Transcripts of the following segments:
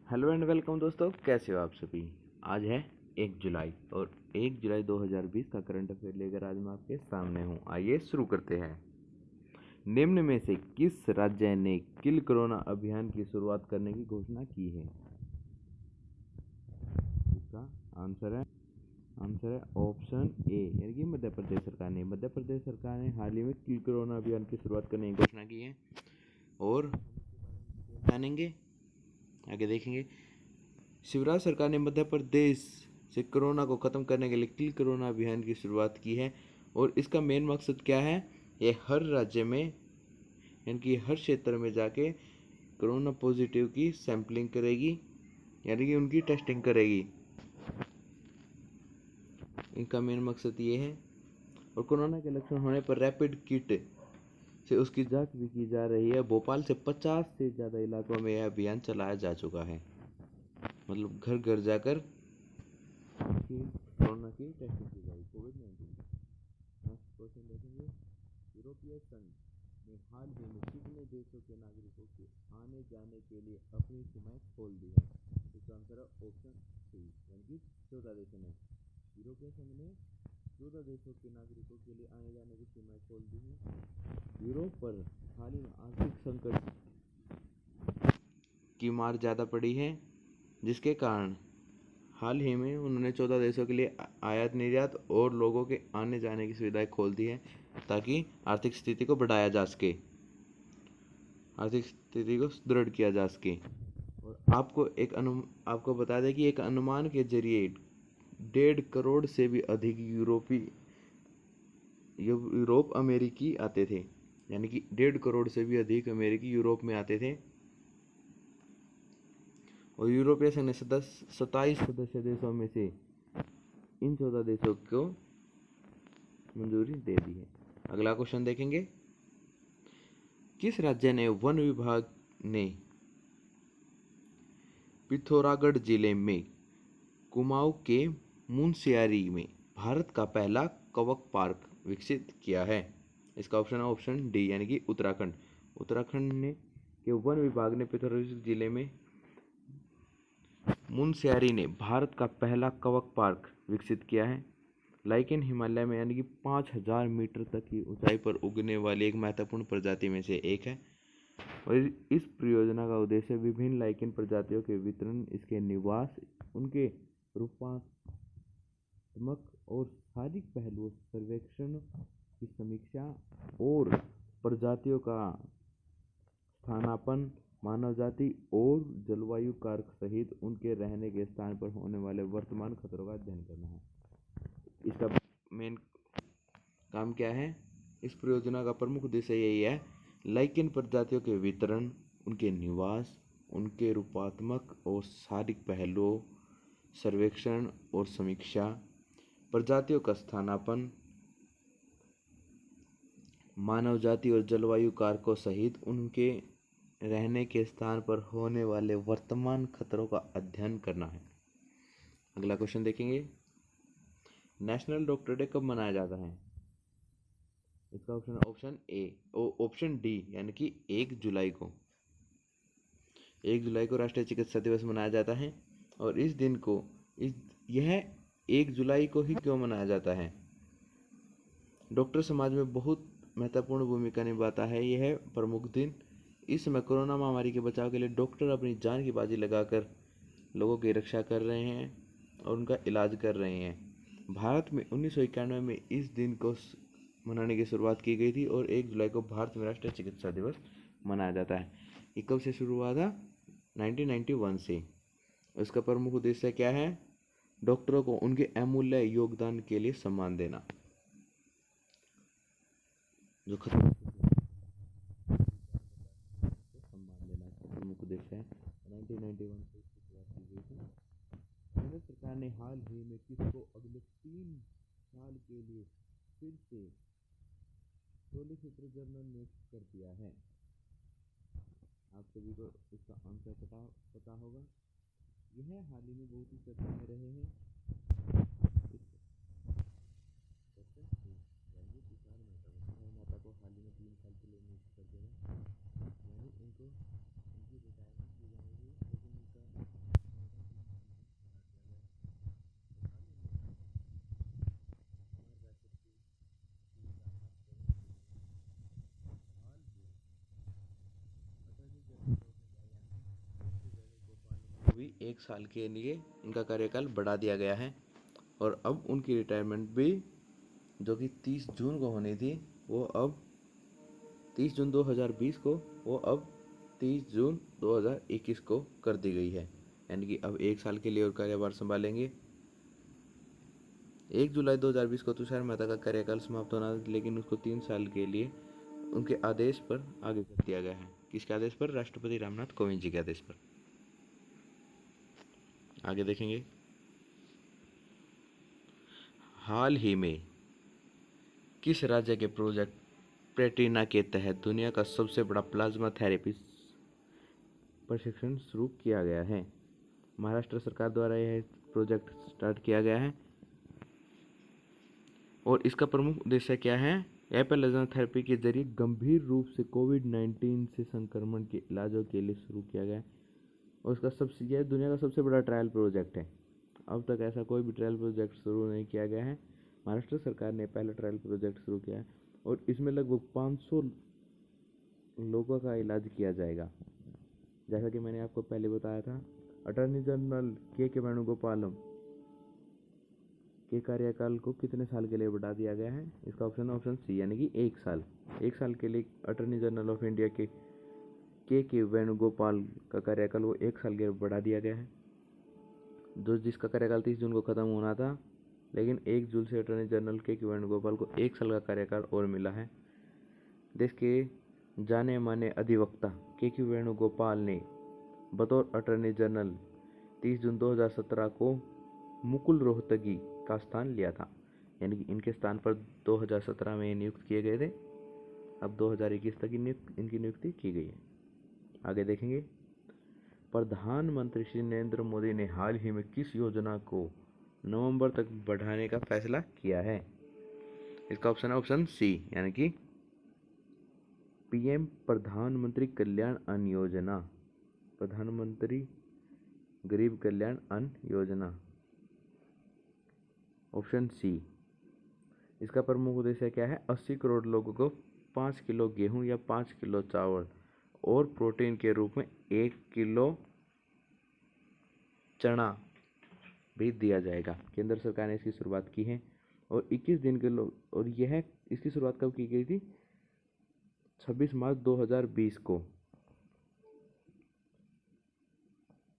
Hello and welcome दोस्तों, कैसे हो आप सभी। आज है 1 जुलाई और 1 जुलाई 2020 का करंट अफेयर लेकर आज मैं आपके सामने हूं। आइए शुरू करते हैं। निम्न में से किस राज्य ने किल कोरोना अभियान की शुरुआत करने की घोषणा की है? इसका आंसर है ऑप्शन ए, यानी कि मध्य प्रदेश सरकार ने। मध्य प्रदेश सरकार ने हाल ही में किल कोरोना अभियान की शुरुआत करने की घोषणा की है और जानेंगे, आगे देखेंगे। शिवराज सरकार ने मध्य प्रदेश से कोरोना को ख़त्म करने के लिए किल कोरोना अभियान की शुरुआत की है और इसका मेन मकसद क्या है? ये हर राज्य में यानी कि हर क्षेत्र में जाके कोरोना पॉजिटिव की सैंपलिंग करेगी, यानी कि उनकी टेस्टिंग करेगी। इनका मेन मकसद ये है। और कोरोना के लक्षण होने पर रैपिड किट से उसकी जांच भी की जा रही है। भोपाल से 50 से ज़्यादा इलाकों में यह अभियान चलाया जा चुका है, मतलब घर घर जाकर कोरोना की टेस्टिंग की जाएगी। कोविड-19 नेक्स्ट क्वेश्चन देखेंगे। यूरोपीय संघ ने हाल ही में कितने देशों के नागरिकों के आने जाने के लिए अपनी सीमाएं खोल दी है? इसका आंसर है ऑप्शन सी, यानी कि 14 देशों ने। यूरोपीय संघ ने 14 देशों के नागरिकों के लिए आने जाने की सीमाएं खोल दी हैं। यूरोप पर हाल ही में आर्थिक संकट की मार ज़्यादा पड़ी है, जिसके कारण हाल ही में उन्होंने 14 देशों के लिए आयात निर्यात और लोगों के आने जाने की सुविधाएं खोल दी है ताकि आर्थिक स्थिति को बढ़ाया जा सके, आर्थिक स्थिति को सुदृढ़ किया जा सके। और आपको बता दें कि एक अनुमान के जरिए 1.5 करोड़ से भी अधिक यूरोप अमेरिकी आते थे, यानी कि 1.5 करोड़ से भी अधिक अमेरिकी यूरोप में आते थे। और यूरोपीय संघ ने 27 सदस्य देशों में से इन 14 देशों को मंजूरी दे दी है। अगला क्वेश्चन देखेंगे। किस राज्य ने वन विभाग ने पिथौरागढ़ जिले में कुमाऊं के मुनस्यारी में भारत का पहला कवक पार्क विकसित किया है? इसका ऑप्शन है ऑप्शन डी, यानी कि उत्तराखंड। उत्तराखंड ने के वन विभाग ने पिथौरागढ़ जिले में मुनस्यारी ने भारत का पहला कवक पार्क विकसित किया है। लाइकेन हिमालय में यानी कि 5000 मीटर तक की ऊंचाई पर उगने वाली एक महत्वपूर्ण प्रजाति में से एक है। और इस परियोजना का उद्देश्य विभिन्न लाइकेन प्रजातियों के वितरण, इसके निवास, उनके रूपात्मक और शारीरिक पहलुओं सर्वेक्षण की समीक्षा और प्रजातियों का स्थानापन्न, मानव जाति और जलवायु कारक सहित उनके रहने के स्थान पर होने वाले वर्तमान खतरों का अध्ययन करना है। इसका मेन काम क्या है? इस परियोजना का प्रमुख उद्देश्य यही है, लाइकेन प्रजातियों के वितरण, उनके निवास, उनके रूपात्मक और शारीरिक पहलुओं सर्वेक्षण और समीक्षा, प्रजातियों का स्थानापन्न, मानव जाति और जलवायु कारकों सहित उनके रहने के स्थान पर होने वाले वर्तमान खतरों का अध्ययन करना है। अगला क्वेश्चन देखेंगे। नेशनल डॉक्टर डे कब मनाया जाता है? इसका ऑप्शन डी, यानी कि 1 जुलाई को। 1 जुलाई को राष्ट्रीय चिकित्सा दिवस मनाया जाता है। और इस दिन को यह 1 जुलाई को ही क्यों मनाया जाता है? डॉक्टर समाज में बहुत महत्वपूर्ण भूमिका निभाता है यह प्रमुख दिन। इस समय कोरोना महामारी के बचाव के लिए डॉक्टर अपनी जान की बाजी लगाकर लोगों की रक्षा कर रहे हैं और उनका इलाज कर रहे हैं। भारत में 1991 में इस दिन को मनाने की शुरुआत की गई थी और 1 जुलाई को भारत में राष्ट्रीय चिकित्सा दिवस मनाया जाता है। ये कब से शुरू हुआ था? 1991 से। इसका प्रमुख उद्देश्य क्या है? डॉक्टरों को उनके अमूल्य योगदान के लिए सम्मान देना। जो खत्म सम्मान देना इसका प्रमुख उद्देश्य है। 1991 से इसकी शुरुआत की गई थी। केंद्र सरकार ने हाल ही में किसको अगले 3 साल के लिए फिर से सॉलिसिटर जनरल नियुक्त कर दिया है? आप सभी को इसका आंसर पता होगा। यह हाल ही में बहुत ही चर्चा में रहे हैं। तुषार मेहता को हाल ही में 3 साल के लिए नियुक्त कर देना, यानी उनको उनकी रिटायरमेंट की जाएगी, लेकिन उनका 1 साल के लिए इनका कार्यकाल बढ़ा दिया गया है और अब उनकी रिटायरमेंट भी जो कि 30 जून को होनी थी वो अब 30 जून 2020 को वो अब 30 जून 2021 को कर दी गई है। यानी कि अब 1 साल के लिए और कार्यभार संभालेंगे। 1 जुलाई 2020 को तुषार मेहता का कार्यकाल समाप्त होना, लेकिन उसको 3 साल के लिए उनके आदेश पर आगे कर दिया गया है। किसके आदेश पर? राष्ट्रपति रामनाथ कोविंद जी के आदेश पर। आगे देखेंगे। हाल ही में किस राज्य के प्रोजेक्ट प्लेटिना के तहत दुनिया का सबसे बड़ा प्लाज्मा थेरेपी प्रशिक्षण शुरू किया गया है? महाराष्ट्र सरकार द्वारा यह प्रोजेक्ट स्टार्ट किया गया है और इसका प्रमुख उद्देश्य क्या है? यह प्लाज्मा थेरेपी के जरिए गंभीर रूप से कोविड-19 से संक्रमण के इलाजों के लिए शुरू किया गया है और इसका यह दुनिया का सबसे बड़ा ट्रायल प्रोजेक्ट है। अब तक ऐसा कोई भी ट्रायल प्रोजेक्ट शुरू नहीं किया गया है। महाराष्ट्र सरकार ने पहला ट्रायल प्रोजेक्ट शुरू किया है और इसमें लगभग 500 लोगों का इलाज किया जाएगा। जैसा कि मैंने आपको पहले बताया था, अटॉर्नी जनरल के वेणुगोपालम के कार्यकाल को कितने साल के लिए बढ़ा दिया गया है? इसका ऑप्शन सी, यानी कि 1 साल। 1 साल के लिए अटॉर्नी जनरल ऑफ इंडिया के वेणुगोपाल का कार्यकाल वो 1 साल के लिए बढ़ा दिया गया है। जिसका कार्यकाल 30 जून को खत्म होना था, लेकिन 1 जून से अटॉर्नी जनरल के वेणुगोपाल को 1 साल का कार्यकाल और मिला है। देश के जाने माने अधिवक्ता के वेणुगोपाल ने बतौर अटॉर्नी जनरल 30 जून 2017 को मुकुल रोहतगी का स्थान लिया था। यानी कि इनके स्थान पर 2017 में नियुक्त किए गए थे। अब 2021 तक इनकी नियुक्ति की गई है। आगे देखेंगे। प्रधानमंत्री श्री नरेंद्र मोदी ने हाल ही में किस योजना को नवंबर तक बढ़ाने का फैसला किया है? इसका ऑप्शन सी, यानी कि पीएम प्रधानमंत्री कल्याण अन्न योजना, प्रधानमंत्री गरीब कल्याण अन्न योजना, ऑप्शन सी। इसका प्रमुख उद्देश्य क्या है? 80 करोड़ लोगों को 5 किलो गेहूं या 5 किलो चावल और प्रोटीन के रूप में 1 किलो चना भी दिया जाएगा। केंद्र सरकार ने इसकी शुरुआत की है और 21 दिन के लोग, और यह इसकी शुरुआत कब की गई थी? 26 मार्च 2020 को।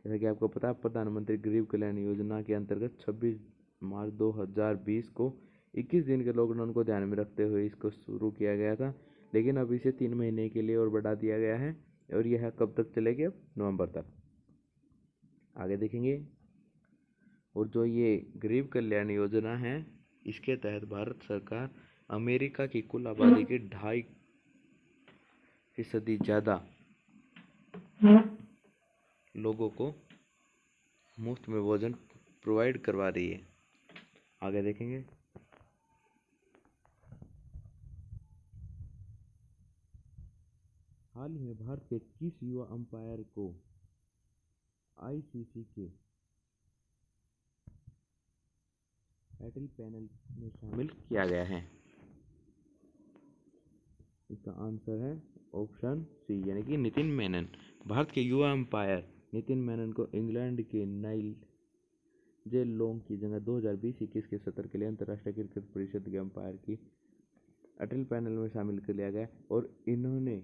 जैसा कि आपको पता है, प्रधानमंत्री गरीब कल्याण योजना के अंतर्गत 26 मार्च 2020 को 21 दिन के लॉकडाउन को ध्यान में रखते हुए इसको शुरू किया गया था, लेकिन अब इसे 3 महीने के लिए और बढ़ा दिया गया है और यह कब तक चलेगी? अब नवंबर तक। आगे देखेंगे। और जो ये गरीब कल्याण योजना है, इसके तहत भारत सरकार अमेरिका की कुल आबादी के 2.5% ज़्यादा लोगों को मुफ्त में भोजन प्रोवाइड करवा रही है। आगे देखेंगे। हाल ही में भारत के किस युवा अंपायर को आईसीसी के एटल पैनल में शामिल किया गया है? इसका आंसर है ऑप्शन सी, यानी कि नितिन मेनन। भारत के युवा अंपायर नितिन मेनन को इंग्लैंड के नाइल जे लोंग की जगह 2020-21 के सत्र के लिए अंतर्राष्ट्रीय क्रिकेट परिषद के अंपायर की अटल पैनल में शामिल कर लिया गया और इन्होंने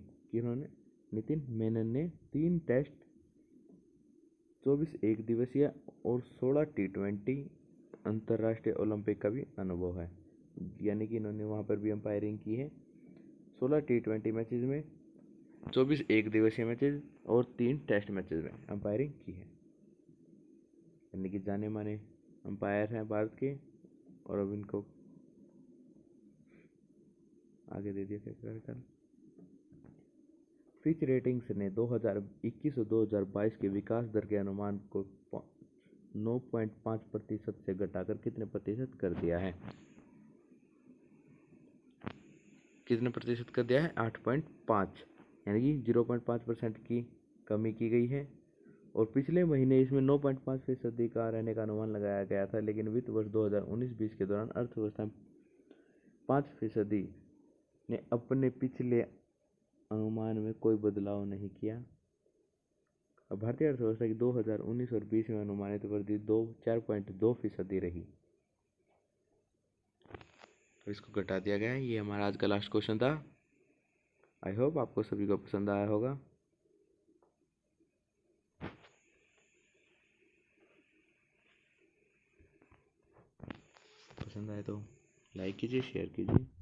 नितिन मेनन ने 3 टेस्ट, 24 एक दिवसीय और 16 T20 अंतर्राष्ट्रीय ओलंपिक का भी अनुभव है। यानी कि इन्होंने वहाँ पर भी अंपायरिंग की है। 16 T20 मैचेज में, 24 एक दिवसीय मैचेज और 3 टेस्ट मैचेज में अंपायरिंग की है। यानी कि जाने माने अंपायर हैं भारत के और अब इनको आगे दे दिया क्या। फिच रेटिंग्स ने 2021 और 2022 के विकास दर के अनुमान को 9.5% से घटाकर कितने प्रतिशत कर दिया है? कितने प्रतिशत कर दिया है? 8.5, यानी कि 0.5% की कमी की गई है। और पिछले महीने इसमें 9.5% का रहने का अनुमान लगाया गया था, लेकिन वित्त वर्ष 2019-20 के दौरान अर्थव्यवस्था 5% ने अपने पिछले अनुमान में कोई बदलाव नहीं किया। अब भारतीय अर्थव्यवस्था की 2019 और 20 में अनुमानित वृद्धि 4.2% रही। तो इसको घटा दिया गया है। ये हमारा आज का लास्ट क्वेश्चन था। आई होप आपको सभी को पसंद आया होगा। पसंद आए तो लाइक कीजिए, शेयर कीजिए।